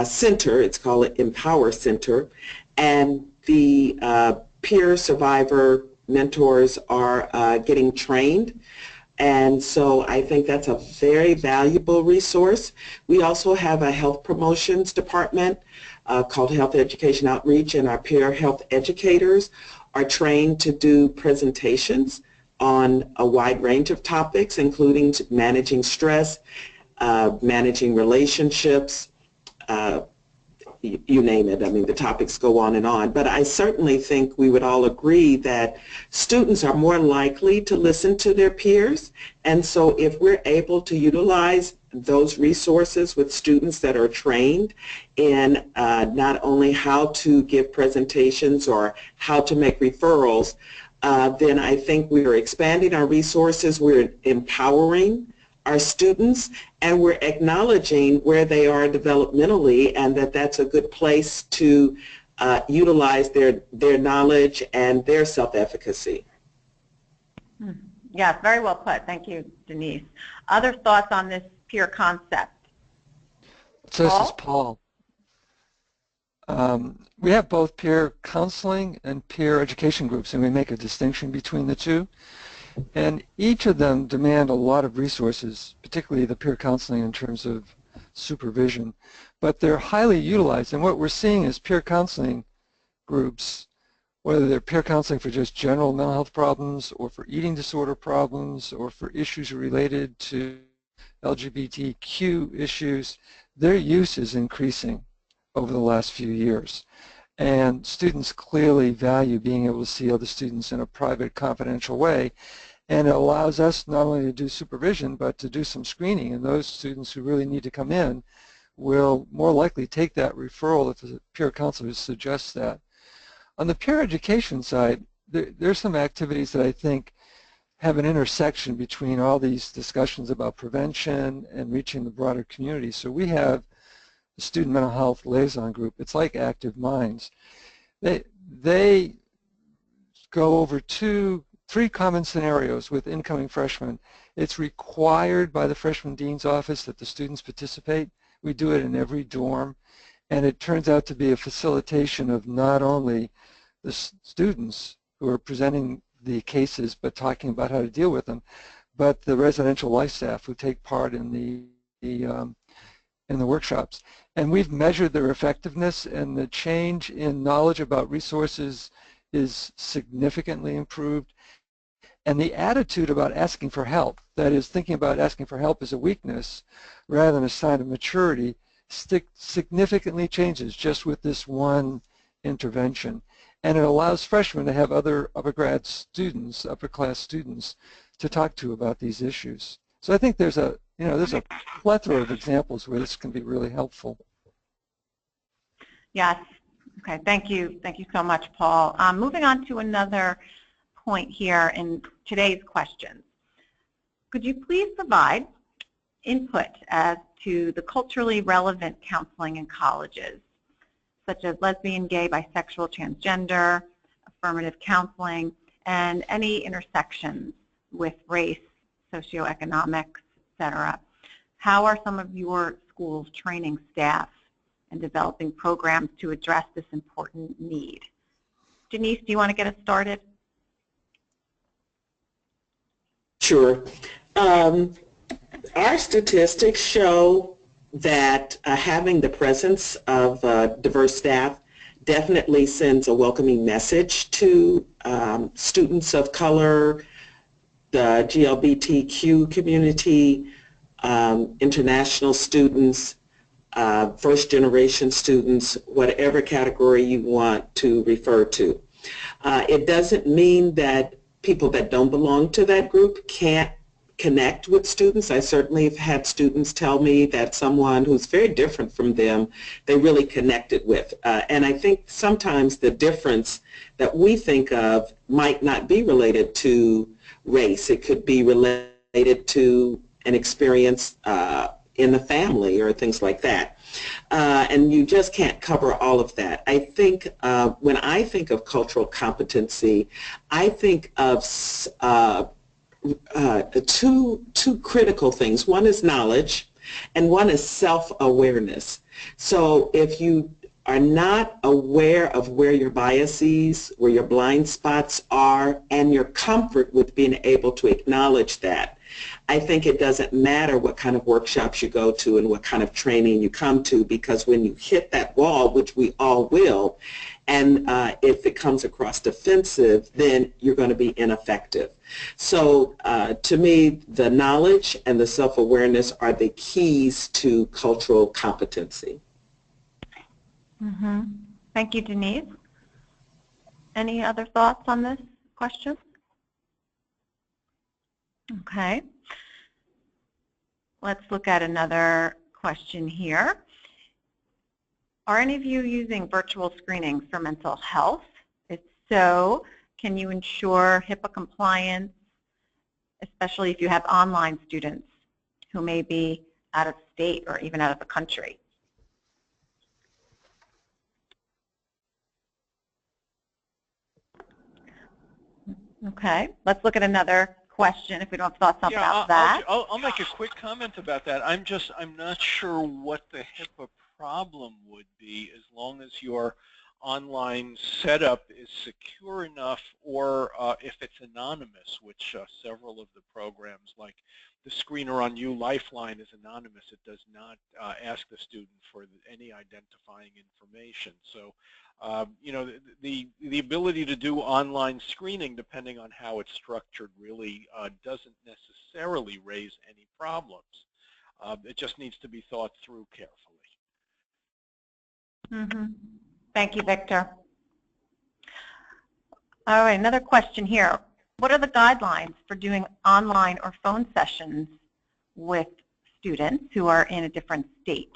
center. It's called Empower Center. And the peer survivor mentors are getting trained. And so I think that's a very valuable resource. We also have a health promotions department called Health Education Outreach, and our peer health educators are trained to do presentations on a wide range of topics, including managing stress, managing relationships, you name it. I mean, the topics go on and on. But I certainly think we would all agree that students are more likely to listen to their peers. And so if we're able to utilize those resources with students that are trained in not only how to give presentations or how to make referrals, then I think we are expanding our resources, we're empowering our students, and we're acknowledging where they are developmentally, and that's a good place to utilize their knowledge and their self-efficacy. Yes, very well put. Thank you, Denise. Other thoughts on this peer concept? So this is Paul. We have both peer counseling and peer education groups, and we make a distinction between the two. And each of them demand a lot of resources, particularly the peer counseling in terms of supervision. But they're highly utilized. And what we're seeing is peer counseling groups whether they're peer counseling for just general mental health problems or for eating disorder problems or for issues related to LGBTQ issues, their use is increasing over the last few years. And students clearly value being able to see other students in a private, confidential way. And it allows us not only to do supervision, but to do some screening. And those students who really need to come in will more likely take that referral if a peer counselor suggests that. On the peer education side, there's some activities that I think have an intersection between all these discussions about prevention and reaching the broader community. So we have the Student Mental Health Liaison Group. It's like Active Minds. They go over three common scenarios with incoming freshmen. It's required by the freshman dean's office that the students participate. We do it in every dorm, and it turns out to be a facilitation of not only the students who are presenting the cases but talking about how to deal with them, but the residential life staff who take part in the workshops. And we've measured their effectiveness, and the change in knowledge about resources is significantly improved. And the attitude about asking for help, that is, thinking about asking for help as a weakness rather than a sign of maturity, significantly changes just with this one intervention. And it allows freshmen to have other upper class students to talk to about these issues. So I think there's a plethora of examples where this can be really helpful. Yes. Okay. Thank you. Thank you so much, Paul. Moving on to another point here in today's questions. Could you please provide input as to the culturally relevant counseling in colleges, such as lesbian, gay, bisexual, transgender, affirmative counseling, and any intersections with race, socioeconomics, etc. How are some of your schools training staff and developing programs to address this important need? Denise, do you want to get us started? Sure. Our statistics show that having the presence of diverse staff definitely sends a welcoming message to students of color, the GLBTQ community, international students, first-generation students, whatever category you want to refer to. It doesn't mean that people that don't belong to that group can't connect with students. I certainly have had students tell me that someone who's very different from them, they really connected with. And I think sometimes the difference that we think of might not be related to race. It could be related to an experience in the family or things like that. And you just can't cover all of that. I think when I think of cultural competency, I think of two critical things. One is knowledge, and one is self-awareness. So if you are not aware of where your biases, where your blind spots are, and your comfort with being able to acknowledge that, I think it doesn't matter what kind of workshops you go to and what kind of training you come to, because when you hit that wall, which we all will, and if it comes across defensive, then you're going to be ineffective. So to me, the knowledge and the self-awareness are the keys to cultural competency. Mm-hmm. Thank you, Denise. Any other thoughts on this question? Okay. Let's look at another question here. Are any of you using virtual screenings for mental health? If so, can you ensure HIPAA compliance, especially if you have online students who may be out of state or even out of the country? Okay, let's look at another question if we don't have thoughts about that. I'll make a quick comment about that. I'm not sure what the HIPAA problem would be, as long as your online setup is secure enough, or if it's anonymous, which several of the programs like screener on You Lifeline is anonymous. It does not ask the student for any identifying information. So, you know, the ability to do online screening, depending on how it's structured, really doesn't necessarily raise any problems. It just needs to be thought through carefully. Thank you, Victor. All right, another question here. What are the guidelines for doing online or phone sessions with students who are in a different state?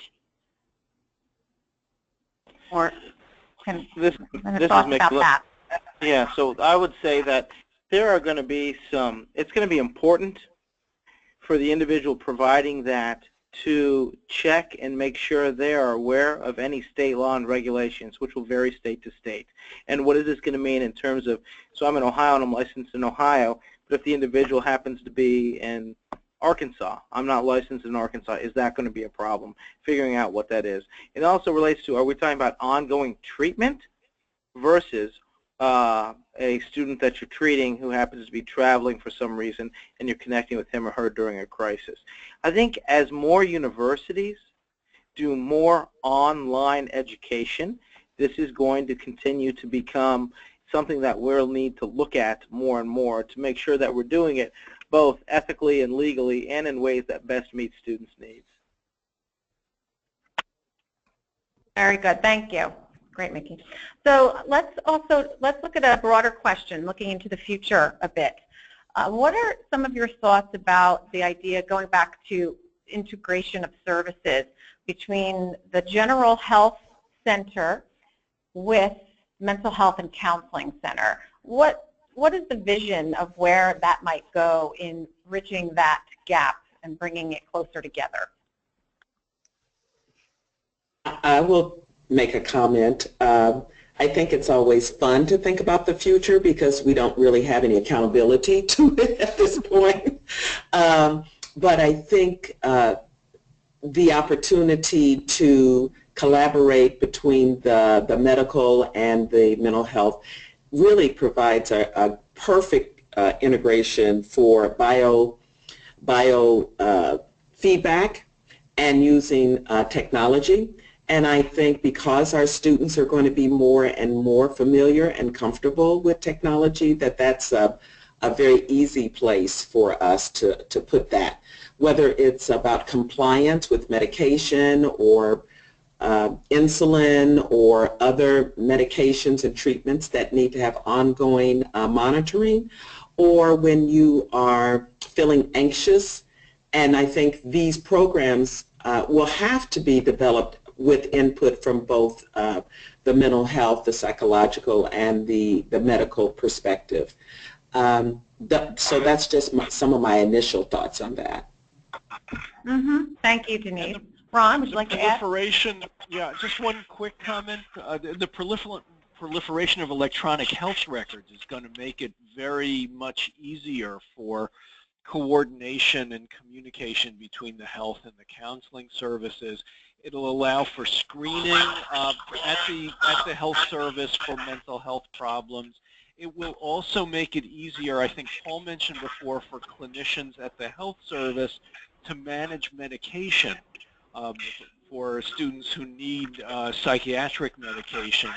Or can This thoughts about that? Yeah, so I would say that there are going to be it's going to be important for the individual providing that to check and make sure they are aware of any state law and regulations, which will vary state to state. And what is this going to mean in terms of, so I'm in Ohio and I'm licensed in Ohio, but if the individual happens to be in Arkansas, I'm not licensed in Arkansas, is that going to be a problem? Figuring out what that is. It also relates to, are we talking about ongoing treatment versus a student that you're treating who happens to be traveling for some reason and you're connecting with him or her during a crisis. I think as more universities do more online education, this is going to continue to become something that we'll need to look at more and more to make sure that we're doing it both ethically and legally and in ways that best meet students' needs. Very good, thank you. Great, Mickey. So let's look at a broader question, looking into the future a bit. What are some of your thoughts about the idea, going back to integration of services between the general health center with mental health and counseling center? What is the vision of where that might go in bridging that gap and bringing it closer together? I will make a comment. I think it's always fun to think about the future because we don't really have any accountability to it at this point. But I think the opportunity to collaborate between the medical and the mental health really provides a perfect integration for bio feedback and using technology. And I think because our students are going to be more and more familiar and comfortable with technology, that's a very easy place for us to put that. Whether it's about compliance with medication or insulin or other medications and treatments that need to have ongoing monitoring, or when you are feeling anxious. And I think these programs will have to be developed with input from both the mental health, the psychological, and the medical perspective. So that's just some of my initial thoughts on that. Thank you, Denise. Ron, would you like to add? Yeah, just one quick comment. The proliferation of electronic health records is going to make it very much easier for coordination and communication between the health and the counseling services. It'll allow for screening at the health service for mental health problems. It will also make it easier, I think Paul mentioned before, for clinicians at the health service to manage medication for students who need psychiatric medications.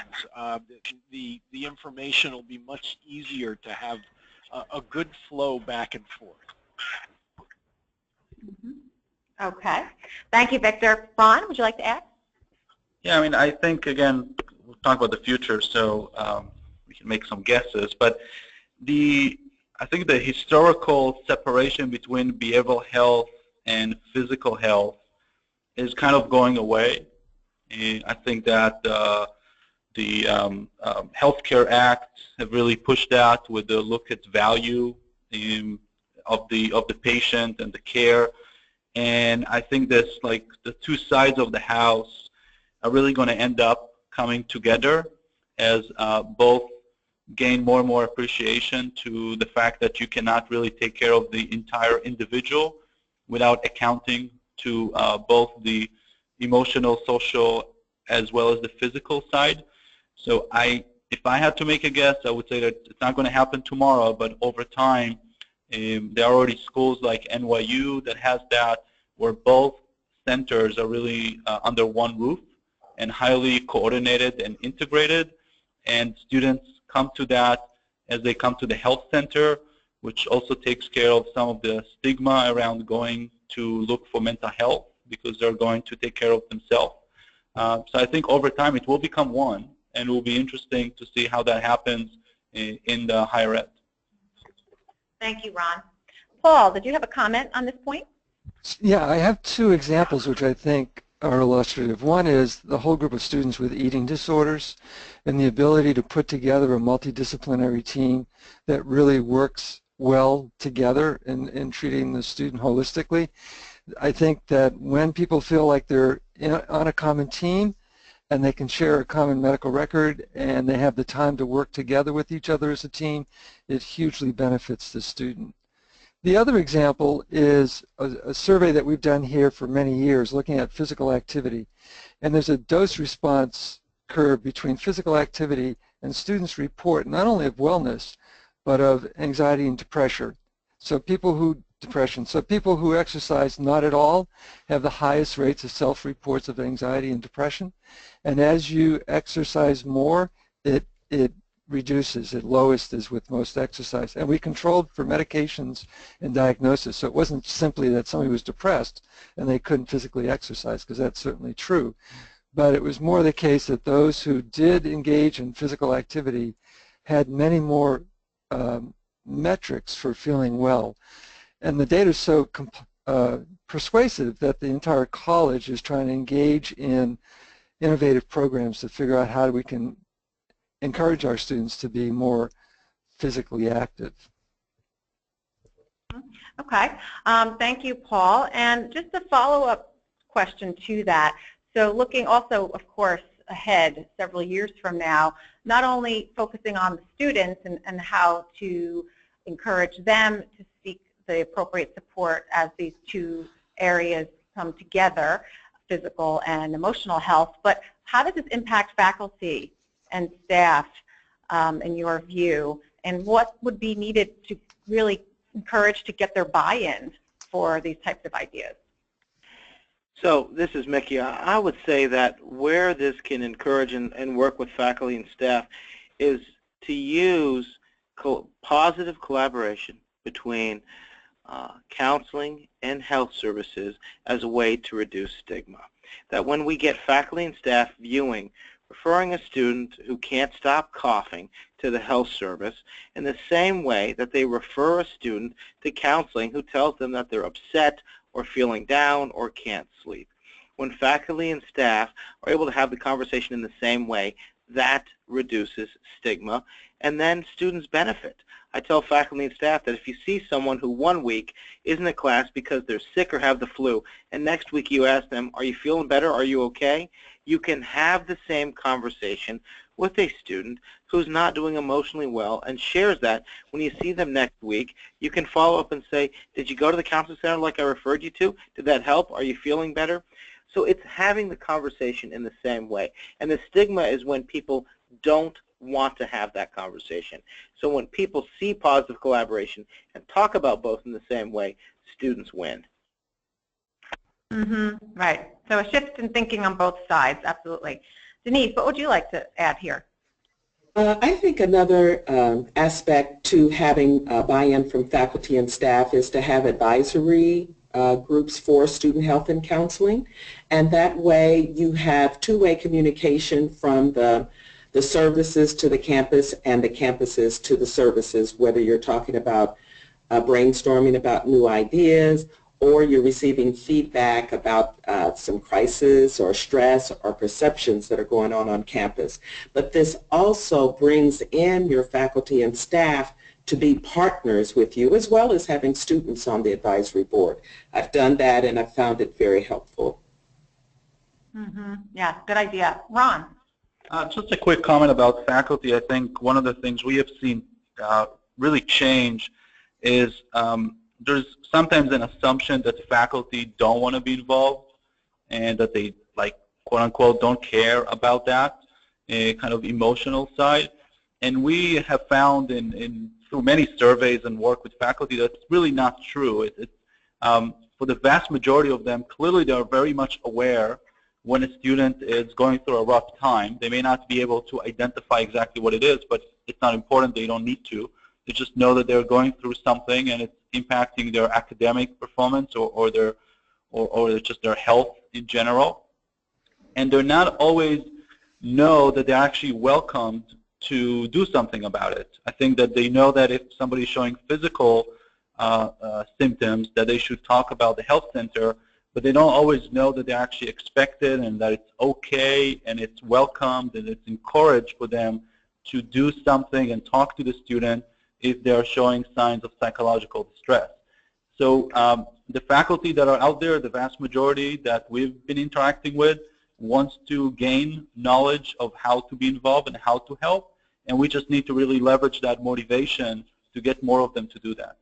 The information will be much easier to have a good flow back and forth. Okay. Thank you, Victor. Ron, would you like to add? Yeah, I mean, I think, again, we'll talk about the future, so we can make some guesses, but I think the historical separation between behavioral health and physical health is kind of going away. And I think that the Healthcare Act have really pushed that with the look at value of the patient and the care. And I think that's like the two sides of the house are really going to end up coming together as both gain more and more appreciation to the fact that you cannot really take care of the entire individual without accounting to both the emotional, social, as well as the physical side. So if I had to make a guess, I would say that it's not going to happen tomorrow, but over time, There are already schools like NYU that has that, where both centers are really under one roof and highly coordinated and integrated, and students come to that as they come to the health center, which also takes care of some of the stigma around going to look for mental health because they're going to take care of themselves. So I think over time it will become one, and it will be interesting to see how that happens in the higher ed. Thank you, Ron. Paul, did you have a comment on this point? Yeah, I have two examples which I think are illustrative. One is the whole group of students with eating disorders and the ability to put together a multidisciplinary team that really works well together in treating the student holistically. I think that when people feel like they're on a common team and they can share a common medical record and they have the time to work together with each other as a team, it hugely benefits the student. The other example is a survey that we've done here for many years looking at physical activity. And there's a dose-response curve between physical activity and students' report not only of wellness, but of anxiety and depression. So people who exercise not at all have the highest rates of self-reports of anxiety and depression. And as you exercise more, it reduces. It lowest is with most exercise. And we controlled for medications and diagnosis. So it wasn't simply that somebody was depressed and they couldn't physically exercise, because that's certainly true. But it was more the case that those who did engage in physical activity had many more metrics for feeling well. And the data is so persuasive that the entire college is trying to engage in innovative programs to figure out how we can encourage our students to be more physically active. Okay, thank you, Paul. And just a follow-up question to that. So looking also, of course, ahead several years from now, not only focusing on the students and how to encourage them to seek the appropriate support as these two areas come together, physical and emotional health, but how does this impact faculty and staff in your view, and what would be needed to really encourage to get their buy-in for these types of ideas? So this is Mickey. I would say that where this can encourage and work with faculty and staff is to use positive collaboration between counseling and health services as a way to reduce stigma. That when we get faculty and staff referring a student who can't stop coughing to the health service in the same way that they refer a student to counseling who tells them that they're upset or feeling down or can't sleep. When faculty and staff are able to have the conversation in the same way, that reduces stigma, and then students benefit. I tell faculty and staff that if you see someone who one week isn't in class because they're sick or have the flu, and next week you ask them, are you feeling better, are you okay? You can have the same conversation with a student who's not doing emotionally well and shares that. When you see them next week, you can follow up and say, did you go to the counseling center like I referred you to? Did that help? Are you feeling better? So it's having the conversation in the same way. And the stigma is when people don't want to have that conversation. So when people see positive collaboration and talk about both in the same way, students win. Right. So a shift in thinking on both sides, absolutely. Denise, what would you like to add here? I think another aspect to having buy-in from faculty and staff is to have advisory groups for student health and counseling. And that way you have two-way communication from the services to the campus and the campuses to the services, whether you're talking about brainstorming about new ideas or you're receiving feedback about some crisis or stress or perceptions that are going on campus. But this also brings in your faculty and staff to be partners with you, as well as having students on the advisory board. I've done that and I've found it very helpful. Yeah, good idea. Ron? Just a quick comment about faculty. I think one of the things we have seen really change is there's sometimes an assumption that faculty don't want to be involved and that they, like, quote unquote, don't care about that kind of emotional side. And we have found in through many surveys and work with faculty, that's really not true. For the vast majority of them, clearly they are very much aware when a student is going through a rough time. They may not be able to identify exactly what it is, but it's not important. They don't need to. They just know that they're going through something and it's impacting their academic performance or just their health in general. And they're not always know that they're actually welcomed to do something about it. I think that they know that if somebody's showing physical symptoms, that they should talk about the health center, but they don't always know that they're actually expected and that it's okay and it's welcomed and it's encouraged for them to do something and talk to the student if they're showing signs of psychological distress. So the faculty that are out there, the vast majority that we've been interacting with, wants to gain knowledge of how to be involved and how to help, and we just need to really leverage that motivation to get more of them to do that.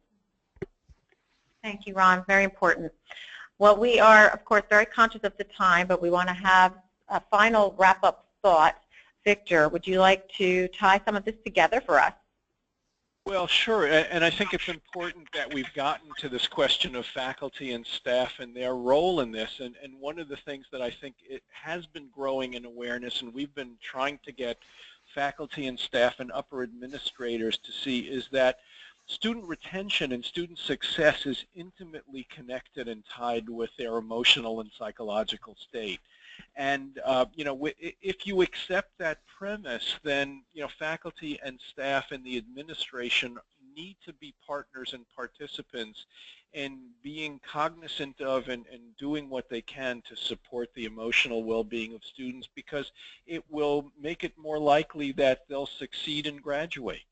Thank you, Ron. Very important. Well, we are, of course, very conscious of the time, but we want to have a final wrap-up thought. Victor, would you like to tie some of this together for us? Well, sure, and I think it's important that we've gotten to this question of faculty and staff and their role in this, and one of the things that I think it has been growing in awareness, and we've been trying to get faculty and staff and upper administrators to see, is that student retention and student success is intimately connected and tied with their emotional and psychological state. And if you accept that premise, then faculty and staff and the administration need to be partners and participants in being cognizant of and doing what they can to support the emotional well-being of students, because it will make it more likely that they'll succeed and graduate.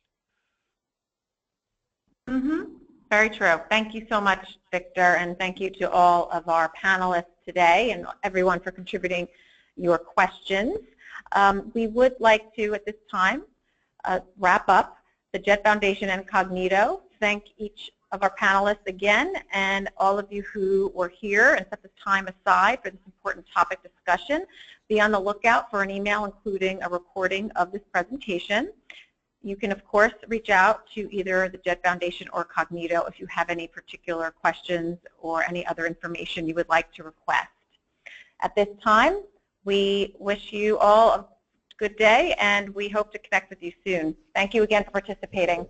Very true. Thank you so much, Victor, and thank you to all of our panelists today and everyone for contributing your questions. We would like to, at this time, wrap up the Jed Foundation and Kognito. Thank each of our panelists again, and all of you who were here and set this time aside for this important topic discussion. Be on the lookout for an email including a recording of this presentation. You can, of course, reach out to either the Jed Foundation or Kognito if you have any particular questions or any other information you would like to request. At this time, we wish you all a good day, and we hope to connect with you soon. Thank you again for participating.